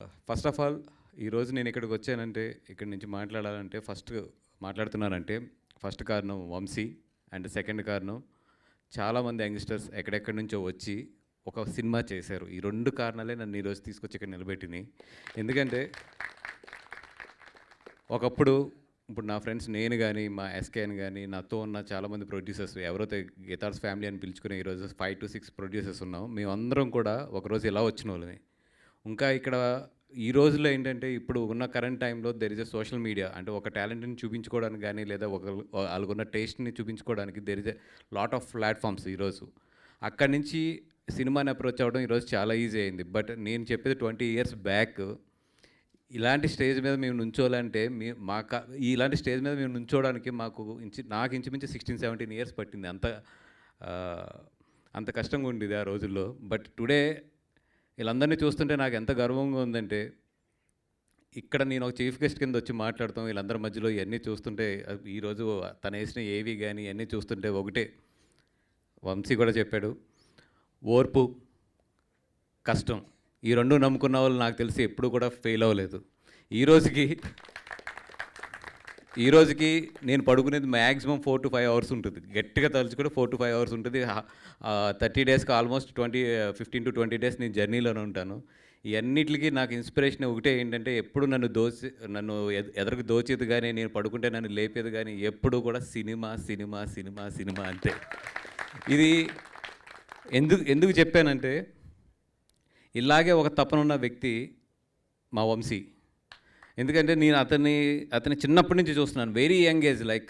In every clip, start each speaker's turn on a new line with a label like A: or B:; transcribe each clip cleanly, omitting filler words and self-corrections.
A: First of all ఈరోజు నేను ఇక్కడికి వచ్చానంటే ఇక్కడి నుంచి మాట్లాడాలంటే మాట్లాడుతున్నానంటే ఫస్ట్ కారణం వంశీ అండ్ సెకండ్ కారణం చాలామంది యంగ్స్టర్స్ ఎక్కడెక్కడి నుంచో వచ్చి ఒక సినిమా చేశారు. ఈ రెండు కారణాలే నన్ను ఈరోజు తీసుకొచ్చి ఇక్కడ నిలబెట్టినాయి. ఎందుకంటే ఒకప్పుడు ఇప్పుడు నా ఫ్రెండ్స్ నేను కానీ మా ఎస్కేఎన్ కానీ నాతో ఉన్న చాలామంది ప్రొడ్యూసర్స్ ఎవరైతే గీతార్స్ ఫ్యామిలీ అని పిలుచుకునే ఈరోజు 5 to 6 ప్రొడ్యూసర్స్ ఉన్నాం. మేమందరం కూడా ఒకరోజు ఇలా వచ్చిన వాళ్ళమే. ఇంకా ఇక్కడ ఈ రోజుల్లో ఏంటంటే ఇప్పుడు ఉన్న కరెంట్ టైంలో there is a social media. అంటే ఒక టాలెంట్ని చూపించుకోవడానికి కానీ లేదా వాళ్ళకున్న టేస్ట్ని చూపించుకోవడానికి there is a lot of platforms ఈరోజు. అక్కడి నుంచి సినిమాని అప్రోచ్ అవ్వడం ఈరోజు చాలా ఈజీ అయింది. బట్ నేను చెప్పేది 20 years బ్యాక్ ఇలాంటి స్టేజ్ మీద మేము నుంచోవాలంటే ఇలాంటి స్టేజ్ మీద మేము నుంచోవడానికి నాకు ఇంచుమించు 16-17 years పట్టింది. అంత కష్టంగా ఉండేది ఆ రోజుల్లో. బట్ టుడే వీళ్ళందరినీ చూస్తుంటే నాకు ఎంత గర్వంగా ఉందంటే ఇక్కడ నేను ఒక చీఫ్ గెస్ట్ కింద వచ్చి మాట్లాడతాం వీళ్ళందరి మధ్యలో ఇవన్నీ చూస్తుంటే ఈరోజు తను వేసిన ఏవి కానీ ఇవన్నీ చూస్తుంటే ఒకటే వంశీ కూడా చెప్పాడు, ఓర్పు, కష్టం, ఈ రెండు నమ్ముకున్న వాళ్ళు నాకు తెలిసి ఎప్పుడు కూడా ఫెయిల్ అవ్వలేదు. ఈ రోజుకి నేను పడుకునేది మ్యాక్సిమం 4 to 5 hours ఉంటుంది. గట్టిగా తలుచుకుంటే 4 to 5 hours ఉంటుంది. 30 daysకి ఆల్మోస్ట్ 15 to 20 days నేను జర్నీలోనే ఉంటాను. ఇవన్నిటికి నాకు ఇన్స్పిరేషన్ ఒకటే ఏంటంటే ఎప్పుడు నన్ను ఎదరికి దోచేది కానీ నేను పడుకుంటే నన్ను లేపేది కానీ ఎప్పుడు కూడా సినిమా సినిమా సినిమా సినిమా అంతే. ఇది ఎందుకు చెప్పానంటే ఇలాగే ఒక తపనున్న వ్యక్తి మా వంశీ. ఎందుకంటే నేను అతని చిన్నప్పటి నుంచి చూస్తున్నాను. వెరీ యంగ్ ఏజ్, లైక్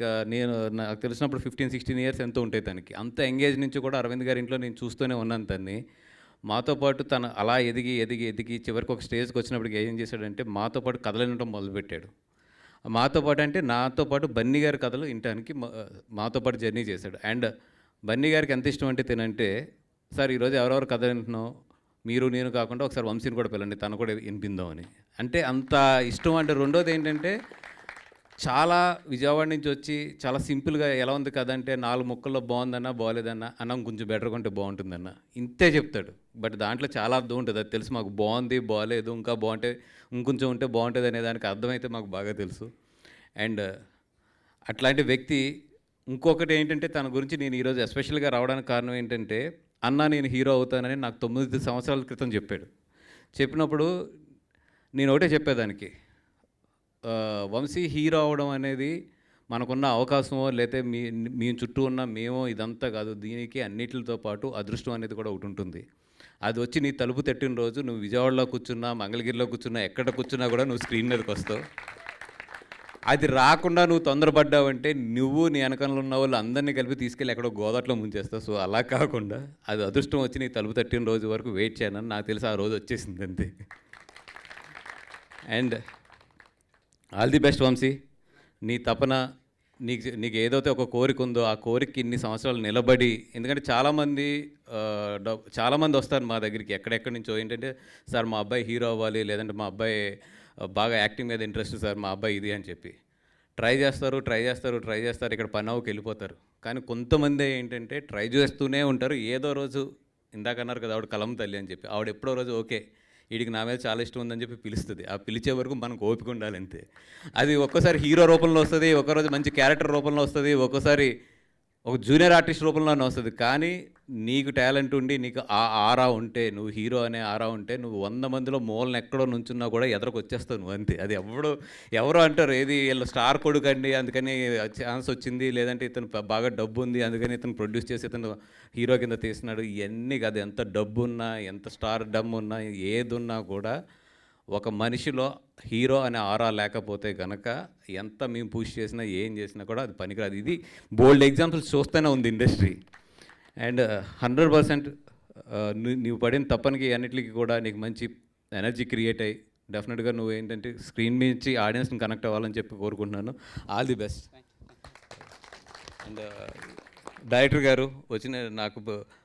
A: నాకు తెలిసినప్పుడు 15-16 years ఎంతో ఉంటాయి తనకి. అంత యంగ్ ఏజ్ నుంచి కూడా అరవింద్ గారి ఇంట్లో నేను చూస్తూనే ఉన్నాను తన్ని. మాతో పాటు తను అలా ఎదిగి చివరికి ఒక స్టేజ్కి వచ్చినప్పటికి ఏం చేశాడంటే మాతో పాటు కథలు వినడం మొదలుపెట్టాడు. మాతో పాటు అంటే నాతో పాటు బన్నీ గారి కథలు వినటానికి మాతో పాటు జర్నీ చేశాడు. అండ్ బన్నీ గారికి ఎంత ఇష్టం అంటే తినంటే, సార్ ఈరోజు ఎవరెవరు కథ వింటున్నావు, మీరు నేను కాకుండా ఒకసారి వంశీని కూడా పిల్లండి, తను కూడా వినిపిందామని. అంటే అంత ఇష్టం. అంటే రెండోది ఏంటంటే చాలా విజయవాడ నుంచి వచ్చి చాలా సింపుల్గా ఎలా ఉంది కదా అంటే 4 ముక్కల్లో బాగుందన్నా బాగోలేదన్నా అన్నం కొంచెం బెటర్గా ఉంటే బాగుంటుందన్న ఇంతే చెప్తాడు. బట్ దాంట్లో చాలా అర్థం ఉంటుంది. అది తెలుసు మాకు. బాగుంది, బాగోలేదు, ఇంకా బాగుంటే ఇంకొంచెం ఉంటే బాగుంటుంది అనే దానికి అర్థమైతే మాకు బాగా తెలుసు. అండ్ అట్లాంటి వ్యక్తి ఇంకొకటి ఏంటంటే తన గురించి నేను ఈరోజు ఎస్పెషల్గా రావడానికి కారణం ఏంటంటే అన్న నేను హీరో అవుతానని నాకు 9 సంవత్సరాల క్రితం చెప్పాడు. చెప్పినప్పుడు నేను ఒకటే చెప్పేదానికి, వంశీ హీరో అవడం అనేది మనకున్న అవకాశమో లేకపోతే మీ చుట్టూ ఉన్న మేమో ఇదంతా కాదు. దీనికి అన్నిటితో పాటు అదృష్టం అనేది కూడా ఒకటి ఉంటుంది. అది వచ్చి నీ తలుపు తట్టిన రోజు నువ్వు విజయవాడలో కూర్చున్నా, మంగళగిరిలో కూర్చున్నా, ఎక్కడ కూర్చున్నా కూడా నువ్వు స్క్రీన్ మీదకి వస్తావు. అది రాకుండా నువ్వు తొందరపడ్డావంటే నువ్వు నీ వెనకాల ఉన్న వాళ్ళు అందరినీ కలిపి తీసుకెళ్ళి ఎక్కడో గోదాట్లో ముంచేస్తావు. సో అలా కాకుండా అది అదృష్టం వచ్చి నీ తలుపు తట్టిన రోజు వరకు వెయిట్ చేయనని నాకు తెలిసి ఆ రోజు వచ్చేసింది అంతే. And all the best Vamshi. నీ తపన, నీకు ఏదైతే ఒక కోరిక ఉందో ఆ కోరికకి ఇన్ని సంవత్సరాలు నిలబడి, ఎందుకంటే చాలామంది వస్తారు మా దగ్గరికి ఎక్కడెక్కడి నుంచో. ఏంటంటే సార్ మా అబ్బాయి హీరో అవ్వాలి, లేదంటే మా అబ్బాయి బాగా యాక్టింగ్ మీద ఇంట్రెస్ట్ సార్ మా అబ్బాయి ఇది అని చెప్పి ట్రై చేస్తారు. ఇక్కడ పనవుకి వెళ్ళిపోతారు. కానీ కొంతమంది ఏంటంటే ట్రై చేస్తూనే ఉంటారు. ఏదో రోజు ఇందాక అన్నారు కదా ఆవిడ కలం తల్లి అని చెప్పి, ఆవిడ ఎప్పుడో రోజు ఓకే వీడికి నా మీద చాలా ఇష్టం ఉందని చెప్పి పిలుస్తుంది. ఆ పిలిచే వరకు మనకు ఓపిక ఉండాలి అంతే. అది ఒక్కోసారి హీరో రూపంలో వస్తుంది, ఒక్కరోజు మంచి క్యారెక్టర్ రూపంలో వస్తుంది, ఒక్కోసారి ఒక జూనియర్ ఆర్టిస్ట్ రూపంలోనే వస్తుంది. కానీ నీకు టాలెంట్ ఉండి నీకు ఆ ఆరా ఉంటే, నువ్వు హీరో అనే ఆరా ఉంటే, నువ్వు 100 మందిలో మూలను ఎక్కడో నుంచున్నా కూడా ఎదరకు వచ్చేస్తావు నువ్వు అంతే. అది ఎవరో అంటారు ఏది వీళ్ళు స్టార్ కొడుకు అండి అందుకని ఛాన్స్ వచ్చింది, లేదంటే ఇతను బాగా డబ్బు ఉంది అందుకని ఇతను ప్రొడ్యూస్ చేసి ఇతను హీరో కింద తీస్తున్నాడు. ఇవన్నీ కాదు. ఎంత డబ్బు ఉన్నా, ఎంత స్టార్ డమ్ ఉన్నా, ఏది ఉన్నా కూడా ఒక మనిషిలో హీరో అనే ఆరా లేకపోతే కనుక ఎంత మేము పుష్ చేసినా ఏం చేసినా కూడా అది పనికిరాదు. ఇది బోల్డ్ ఎగ్జాంపుల్స్ చూస్తూనే ఉంది ఇండస్ట్రీ. అండ్ 100% నువ్వు పడిన తప్పనికి అన్నిటికీ కూడా నీకు మంచి ఎనర్జీ క్రియేట్ అయ్యి డెఫినెట్గా నువ్వు ఏంటంటే స్క్రీన్ నుంచి ఆడియన్స్ని కనెక్ట్ అవ్వాలని చెప్పి కోరుకుంటున్నాను. All the best. And director గారు నాకు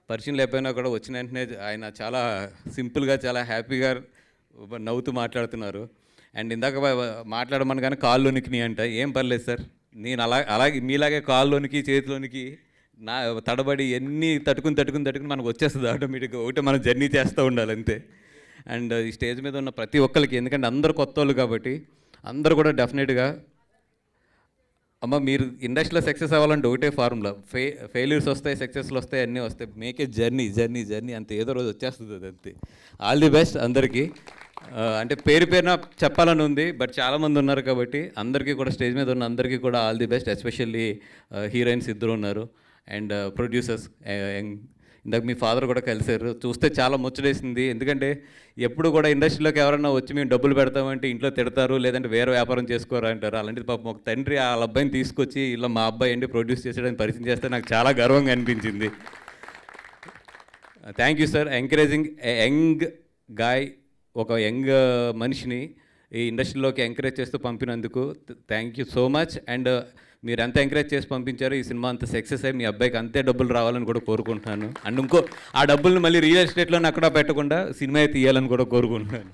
A: పరిచయం లేకపోయినా కూడా వచ్చిన వెంటనే ఆయన చాలా సింపుల్గా చాలా హ్యాపీగా నవ్వుతూ మాట్లాడుతున్నారు. అండ్ ఇందాక మాట్లాడమని కానీ కాళ్ళలోనికి అంట, ఏం పర్లేదు సార్, నేను అలాగే మీలాగే కాళ్ళలోనికి చేతిలోనికి నా తడబడి ఎన్ని తట్టుకుని మనకు వచ్చేస్తుంది ఆటోమేటిక్గా. ఒకటే మనం జర్నీ చేస్తూ ఉండాలి అంతే. అండ్ ఈ స్టేజ్ మీద ఉన్న ప్రతి ఒక్కరికి, ఎందుకంటే అందరు కొత్త వాళ్ళు కాబట్టి అందరూ కూడా డెఫినెట్గా అమ్మ మీరు ఇండస్ట్రీలో సక్సెస్ అవ్వాలంటే ఒకటే ఫార్ములా, ఫెయిల్యూర్స్ వస్తాయి, సక్సెస్లు వస్తాయి, అన్నీ వస్తాయి. Make a journey journey journey అంతే, ఏదో రోజు వచ్చేస్తుంది అది అంతే. ఆల్ ది బెస్ట్ అందరికీ. అంటే పేరు పేరున చెప్పాలని ఉంది, బట్ చాలామంది ఉన్నారు కాబట్టి అందరికీ కూడా, స్టేజ్ మీద ఉన్న అందరికీ కూడా all the best. Especially heroines ఇద్దరు ఉన్నారు అండ్ ప్రొడ్యూసర్స్. ఇందాక మీ ఫాదర్ కూడా కలిశారు, చూస్తే చాలా ముచ్చటేసింది. ఎందుకంటే ఎప్పుడు కూడా ఇండస్ట్రీలోకి ఎవరన్నా వచ్చి మేము డబ్బులు పెడతామంటే ఇంట్లో తిడతారు, లేదంటే వేరే వ్యాపారం చేసుకోరు అంటారు. అలాంటిది పాపం ఒక తండ్రి వాళ్ళ అబ్బాయిని తీసుకొచ్చి ఇలా మా అబ్బాయి అండి ప్రొడ్యూస్ చేసేయడానికి పరిచయం చేస్తే నాకు చాలా గర్వంగా అనిపించింది. Thank you sir, encouraging a young guy, ఒక యంగ్ మనిషిని ఈ ఇండస్ట్రీలోకి ఎంకరేజ్ చేస్తూ పంపినందుకు thank you so much. And మీరు ఎంత ఎంకరేజ్ చేసి పంపించారో ఈ సినిమా అంత సక్సెస్ అయ్యి మీ అబ్బాయికి అంతే డబ్బులు రావాలని కూడా కోరుకుంటున్నాను. అండ్ ఇంకో ఆ డబ్బుల్ని మళ్ళీ రియల్ ఎస్టేట్లోనే అక్కడ పెట్టకుండా సినిమా తీయాలని కూడా కోరుకుంటున్నాను.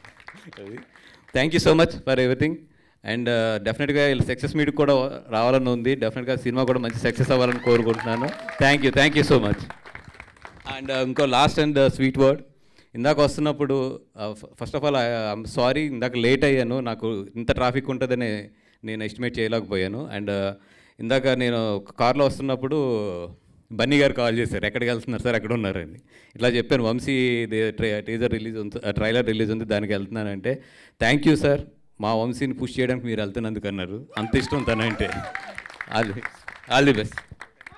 A: Thank you so much for everything. And డెఫినెట్గా వీళ్ళు సక్సెస్ మీట్ కూడా రావాలని ఉంది. డెఫినెట్గా సినిమా కూడా మంచి సక్సెస్ అవ్వాలని కోరుకుంటున్నాను. Thank you so much. And ఇంకో లాస్ట్ అండ్ స్వీట్ వర్డ్, ఇందాక వస్తున్నప్పుడు first of all I'm sorry, ఇందాక లేట్ అయ్యాను. నాకు ఇంత ట్రాఫిక్ ఉంటుందని నేను ఎస్టిమేట్ చేయలేకపోయాను. అండ్ ఇందాక నేను కార్లో వస్తున్నప్పుడు బన్నీ గారు కాల్ చేశారు, ఎక్కడికి వెళ్తున్నారు సార్, ఎక్కడ ఉన్నారని. ఇట్లా చెప్పాను, వంశీ టీజర్ రిలీజ్ ఉంది, ట్రైలర్ రిలీజ్ ఉంది, దానికి వెళ్తున్నానంటే థ్యాంక్ యూ సార్, మా వంశీని పుష్ చేయడానికి మీరు వెళ్తున్నందుకు అన్నారు. అంత ఇష్టం తనంటే. All the best.